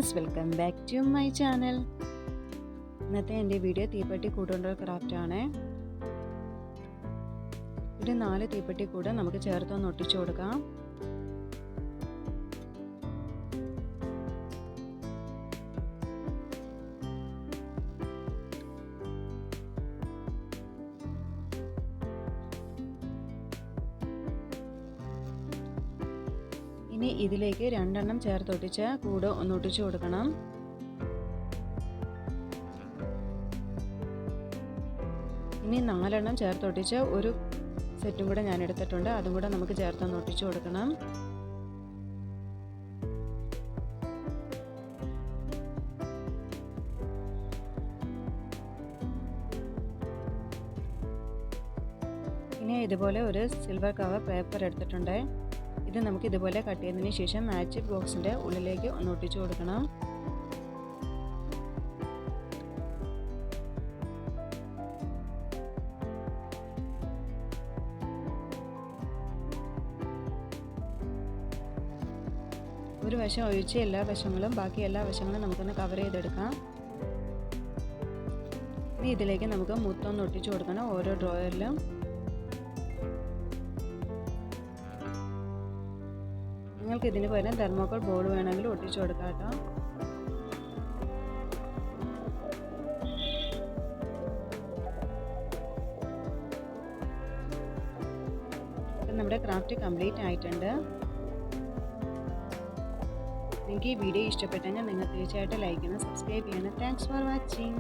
Friends, welcome back to my channel. ഇന്നത്തെ എൻ്റെ video തീപ്പെട്ടി കൂടുകൊണ്ടുള്ള ക്രാഫ്റ്റാണ്. ഒരു 4 തീപ്പെട്ടി കൂടെ നമുക്ക് ചേർത്തൊന്ന് ഒട്ടിച്ചു കൊടുക്കാം. ഇനി ഇതിലേക്ക് 2 എണ്ണം ചേർത്തൊട്ടിച്ച കൂട് ഒന്ന് ഒട്ടിച്ചു കൊടുക്കണം. ഇനി 4 എണ്ണം ചേർത്തൊട്ടിച്ച ഒരു സെറ്റും കൂടെ ഞാൻ എടുത്തിട്ടുണ്ട്. അതും കൂടെ നമുക്ക് ചേർത്തൊന്ന് ഒട്ടിച്ചു കൊടുക്കണം. ഇനി ഇതുപോലെ ഒരു സിൽവർ കവർ പേപ്പർ എടുത്തിട്ടുണ്ട്. ഇത് നമുക്ക് ഇതുപോലെ കട്ട് ചെയ്തതിന് ശേഷം മാജിക് ബോക്സിൻ്റെ ഉള്ളിലേക്ക് ഒന്ന് ഒട്ടിച്ചു കൊടുക്കണം. ഒരു വശം ഒഴിച്ച് ബാക്കി എല്ലാ വശങ്ങളും നമുക്കൊന്ന് കവർ ചെയ്തെടുക്കാം. ഇനി ഇതിലേക്ക് നമുക്ക് മുത്തൊന്ന് ഒട്ടിച്ചു കൊടുക്കണം ഓരോ ഡ്രോയറിലും. നിങ്ങൾക്ക് ഇതിന് പകരം തെർമോക്കോൾ ബോൾ വേണമെങ്കിൽ ഒട്ടിച്ചു കൊടുക്കാം കേട്ടോ. നമ്മുടെ ക്രാഫ്റ്റ് കംപ്ലീറ്റ് ആയിട്ടുണ്ട്. നിങ്ങൾക്ക് ഈ വീഡിയോ ഇഷ്ടപ്പെട്ടെങ്കിൽ നിങ്ങൾ തീർച്ചയായിട്ടും ലൈക്ക് ചെയ്യണം, സബ്സ്ക്രൈബ് ചെയ്യണം. Thanks for watching.